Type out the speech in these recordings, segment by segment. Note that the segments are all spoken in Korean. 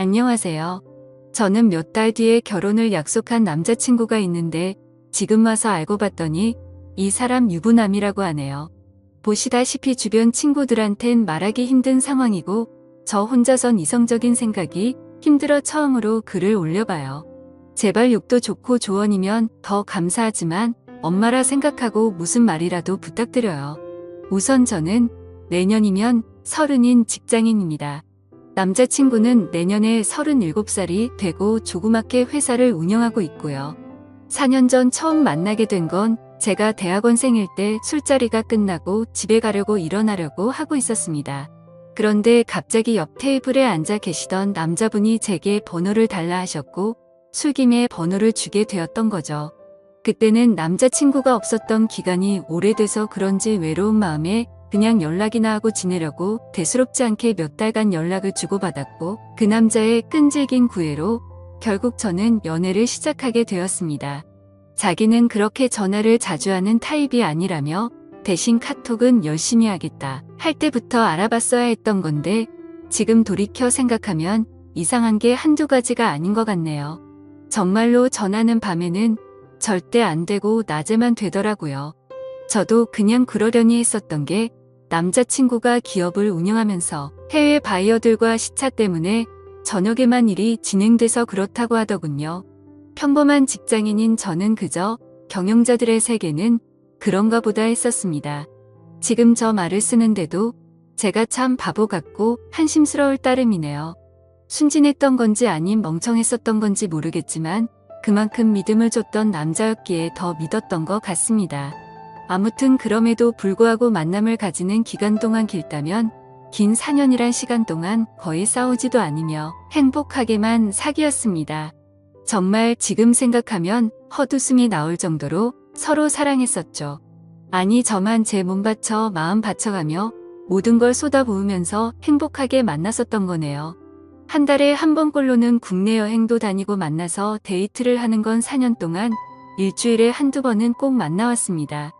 안녕하세요. 저는 몇 달 뒤에 결혼을 약속한 남자친구가 있는데 지금 와서 알고 봤더니 이 사람 유부남이라고 하네요. 보시다시피 주변 친구들한텐 말하기 힘든 상황이고 저 혼자선 이성적인 생각이 힘들어 처음으로 글을 올려봐요. 제발 욕도 좋고 조언이면 더 감사하지만 엄마라 생각하고 무슨 말이라도 부탁드려요. 우선 저는 내년이면 30인 직장인입니다. 남자친구는 내년에 37살이 되고 조그맣게 회사를 운영하고 있고요. 4년 전 처음 만나게 된 건 제가 대학원생일 때 술자리가 끝나고 집에 가려고 일어나려고 하고 있었습니다. 그런데 갑자기 옆 테이블에 앉아 계시던 남자분이 제게 번호를 달라 하셨고 술김에 번호를 주게 되었던 거죠. 그때는 남자친구가 없었던 기간이 오래돼서 그런지 외로운 마음에 그냥 연락이나 하고 지내려고 대수롭지 않게 몇 달간 연락을 주고받았고 그 남자의 끈질긴 구애로 결국 저는 연애를 시작하게 되었습니다. 자기는 그렇게 전화를 자주 하는 타입이 아니라며 대신 카톡은 열심히 하겠다 할 때부터 알아봤어야 했던 건데 지금 돌이켜 생각하면 이상한 게 한두 가지가 아닌 것 같네요. 정말로 전화는 밤에는 절대 안 되고 낮에만 되더라고요. 저도 그냥 그러려니 했었던 게 남자친구가 기업을 운영하면서 해외 바이어들과 시차 때문에 저녁에만 일이 진행돼서 그렇다고 하더군요. 평범한 직장인인 저는 그저 경영자들의 세계는 그런가 보다 했었습니다. 지금 저 말을 쓰는데도 제가 참 바보 같고 한심스러울 따름이네요. 순진했던 건지 아님 멍청했었던 건지 모르겠지만 그만큼 믿음을 줬던 남자였기에 더 믿었던 것 같습니다. 아무튼 그럼에도 불구하고 만남을 가지는 기간 동안 길다면 긴 4년이란 시간 동안 거의 싸우지도 않으며 행복하게만 사귀었습니다. 정말 지금 생각하면 헛웃음이 나올 정도로 서로 사랑했었죠. 아니 저만 제 몸 바쳐 마음 바쳐가며 모든 걸 쏟아부으면서 행복하게 만났었던 거네요. 한 달에 한 번꼴로는 국내 여행도 다니고 만나서 데이트를 하는 건 4년 동안 일주일에 한두 번은 꼭 만나왔습니다.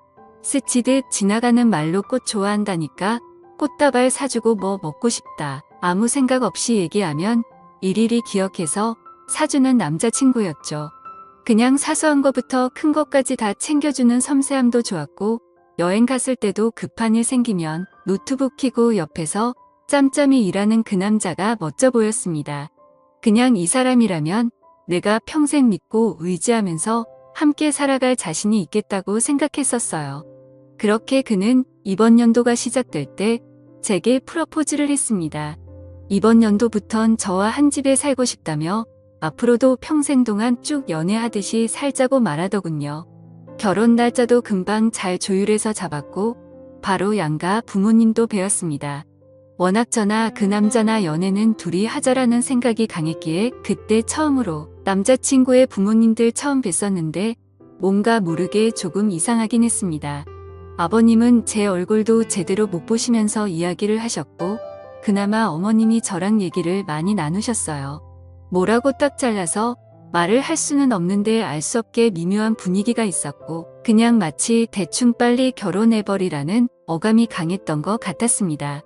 스치듯 지나가는 말로 꽃 좋아한다니까 꽃다발 사주고 뭐 먹고 싶다 아무 생각 없이 얘기하면 일일이 기억해서 사주는 남자친구였죠. 그냥 사소한 것부터 큰 것까지 다 챙겨주는 섬세함도 좋았고 여행 갔을 때도 급한 일 생기면 노트북 켜고 옆에서 짬짬이 일하는 그 남자가 멋져 보였습니다. 그냥 이 사람이라면 내가 평생 믿고 의지하면서 함께 살아갈 자신이 있겠다고 생각했었어요. 그렇게 그는 이번 연도가 시작될 때 제게 프러포즈를 했습니다. 이번 연도부턴 저와 한 집에 살고 싶다며 앞으로도 평생 동안 쭉 연애하듯이 살자고 말하더군요. 결혼 날짜도 금방 잘 조율해서 잡았고 바로 양가 부모님도 뵈었습니다. 워낙 저나 그 남자나 연애는 둘이 하자라는 생각이 강했기에 그때 처음으로 남자친구의 부모님들 처음 뵀었는데 뭔가 모르게 조금 이상하긴 했습니다. 아버님은 제 얼굴도 제대로 못 보시면서 이야기를 하셨고 그나마 어머님이 저랑 얘기를 많이 나누셨어요. 뭐라고 딱 잘라서 말을 할 수는 없는데 알 수 없게 미묘한 분위기가 있었고 그냥 마치 대충 빨리 결혼해버리라는 어감이 강했던 것 같았습니다.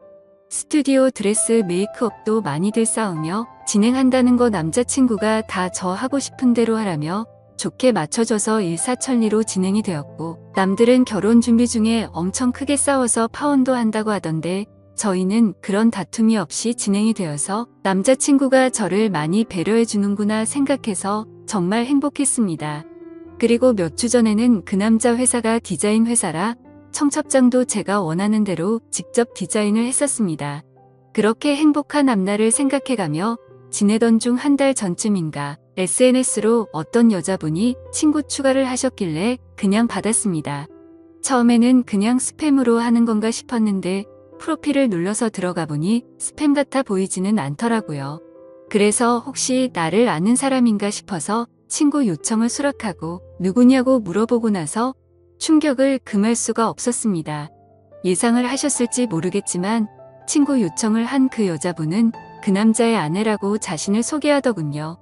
스튜디오 드레스 메이크업도 많이들 싸우며 진행한다는 거 남자친구가 다 저 하고 싶은 대로 하라며 좋게 맞춰줘서 일사천리로 진행이 되었고 남들은 결혼 준비 중에 엄청 크게 싸워서 파혼도 한다고 하던데 저희는 그런 다툼이 없이 진행이 되어서 남자친구가 저를 많이 배려해 주는구나 생각해서 정말 행복했습니다. 그리고 몇 주 전에는 그 남자 회사가 디자인 회사라 청첩장도 제가 원하는 대로 직접 디자인을 했었습니다. 그렇게 행복한 앞날을 생각해가며 지내던 중 한 달 전쯤인가 SNS로 어떤 여자분이 친구 추가를 하셨길래 그냥 받았습니다. 처음에는 그냥 스팸으로 하는 건가 싶었는데 프로필을 눌러서 들어가 보니 스팸 같아 보이지는 않더라고요. 그래서 혹시 나를 아는 사람인가 싶어서 친구 요청을 수락하고 누구냐고 물어보고 나서 충격을 금할 수가 없었습니다. 예상을 하셨을지 모르겠지만 친구 요청을 한 그 여자분은 그 남자의 아내라고 자신을 소개하더군요.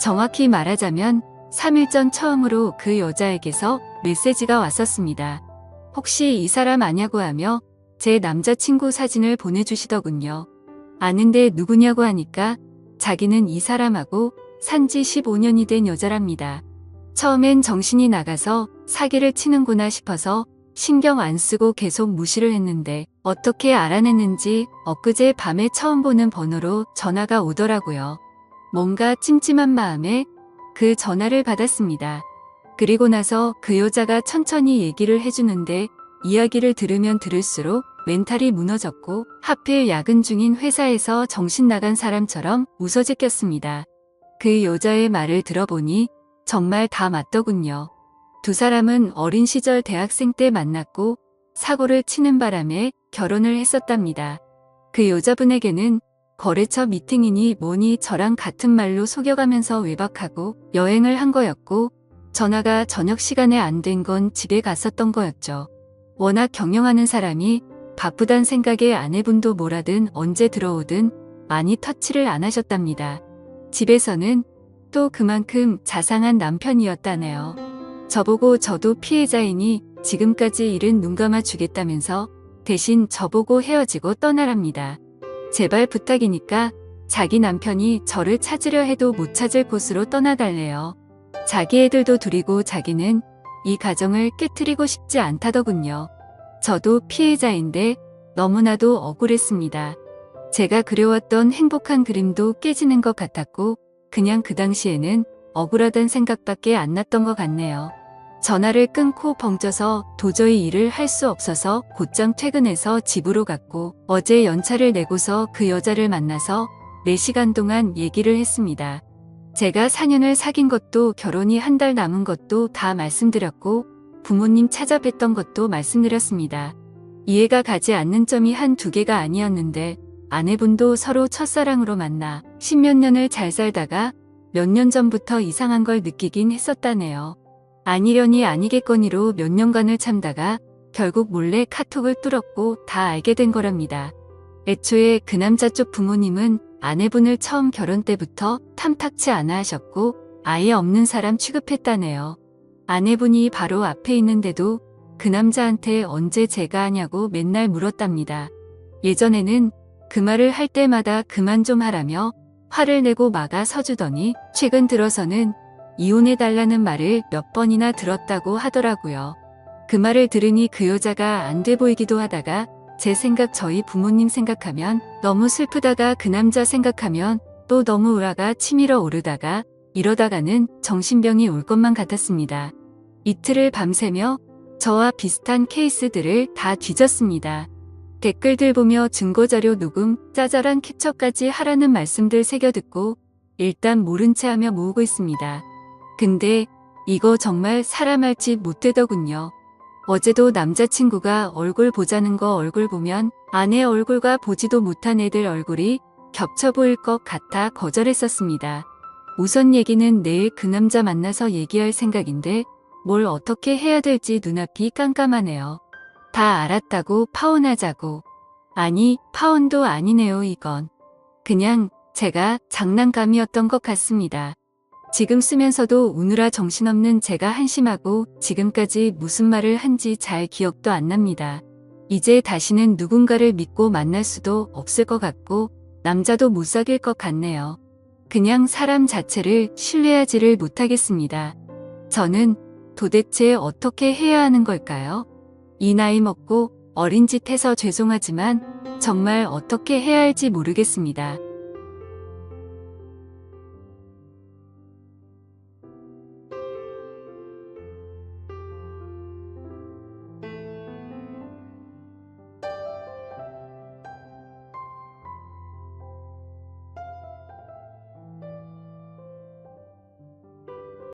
정확히 말하자면 3일 전 처음으로 그 여자에게서 메시지가 왔었습니다. 혹시 이 사람 아냐고 하며 제 남자친구 사진을 보내주시더군요. 아는데 누구냐고 하니까 자기는 이 사람하고 산지 15년이 된 여자랍니다. 처음엔 정신이 나가서 사기를 치는구나 싶어서 신경 안 쓰고 계속 무시를 했는데 어떻게 알아냈는지 엊그제 밤에 처음 보는 번호로 전화가 오더라고요. 뭔가 찜찜한 마음에 그 전화를 받았습니다. 그리고 나서 그 여자가 천천히 얘기를 해주는데 이야기를 들으면 들을수록 멘탈이 무너졌고 하필 야근 중인 회사에서 정신 나간 사람처럼 웃어제꼈습니다. 그 여자의 말을 들어보니 정말 다 맞더군요. 두 사람은 어린 시절 대학생 때 만났고 사고를 치는 바람에 결혼을 했었답니다. 그 여자분에게는 거래처 미팅이니 뭐니 저랑 같은 말로 속여가면서 외박하고 여행을 한 거였고 전화가 저녁 시간에 안 된 건 집에 갔었던 거였죠. 워낙 경영하는 사람이 바쁘단 생각에 아내분도 뭐라든 언제 들어오든 많이 터치를 안 하셨답니다. 집에서는 또 그만큼 자상한 남편이었다네요. 저보고 저도 피해자이니 지금까지 일은 눈 감아 주겠다면서 대신 저보고 헤어지고 떠나랍니다. 제발 부탁이니까 자기 남편이 저를 찾으려 해도 못 찾을 곳으로 떠나달래요. 자기 애들도 둘이고 자기는 이 가정을 깨트리고 싶지 않다더군요. 저도 피해자인데 너무나도 억울했습니다. 제가 그려왔던 행복한 그림도 깨지는 것 같았고 그냥 그 당시에는 억울하단 생각밖에 안 났던 것 같네요. 전화를 끊고 벙쪄서 도저히 일을 할 수 없어서 곧장 퇴근해서 집으로 갔고 어제 연차를 내고서 그 여자를 만나서 4시간 동안 얘기를 했습니다. 제가 4년을 사귄 것도 결혼이 한 달 남은 것도 다 말씀드렸고 부모님 찾아뵀던 것도 말씀드렸습니다. 이해가 가지 않는 점이 한두 개가 아니었는데 아내분도 서로 첫사랑으로 만나 10몇 년을 잘 살다가 몇 년 전부터 이상한 걸 느끼긴 했었다네요. 아니려니 아니겠거니로 몇 년간을 참다가 결국 몰래 카톡을 뚫었고 다 알게 된 거랍니다. 애초에 그 남자 쪽 부모님은 아내분을 처음 결혼 때부터 탐탁치 않아 하셨고 아예 없는 사람 취급했다네요. 아내분이 바로 앞에 있는데도 그 남자한테 언제 제가 하냐고 맨날 물었답니다. 예전에는 그 말을 할 때마다 그만 좀 하라며 화를 내고 막아 서주더니 최근 들어서는 이혼해달라는 말을 몇 번이나 들었다고 하더라고요. 그 말을 들으니 그 여자가 안 돼 보이기도 하다가 제 생각 저희 부모님 생각하면 너무 슬프다가 그 남자 생각하면 또 너무 우라가 치밀어 오르다가 이러다가는 정신병이 올 것만 같았습니다. 이틀을 밤새며 저와 비슷한 케이스들을 다 뒤졌습니다. 댓글들 보며 증거자료 녹음, 짜잘한 캡처까지 하라는 말씀들 새겨듣고 일단 모른 채 하며 모으고 있습니다. 근데 이거 정말 사람 알지 못되더군요. 어제도 남자친구가 얼굴 보자는 거 얼굴 보면 아내 얼굴과 보지도 못한 애들 얼굴이 겹쳐 보일 것 같아 거절했었습니다. 우선 얘기는 내일 그 남자 만나서 얘기할 생각인데 뭘 어떻게 해야 될지 눈앞이 깜깜하네요. 다 알았다고 파혼하자고. 아니, 파혼도 아니네요 이건. 그냥 제가 장난감이었던 것 같습니다. 지금 쓰면서도 우느라 정신없는 제가 한심하고 지금까지 무슨 말을 한지 잘 기억도 안 납니다. 이제 다시는 누군가를 믿고 만날 수도 없을 것 같고 남자도 못 사귈 것 같네요. 그냥 사람 자체를 신뢰하지를 못하겠습니다. 저는 도대체 어떻게 해야 하는 걸까요? 이 나이 먹고 어린 짓 해서 죄송하지만 정말 어떻게 해야 할지 모르겠습니다.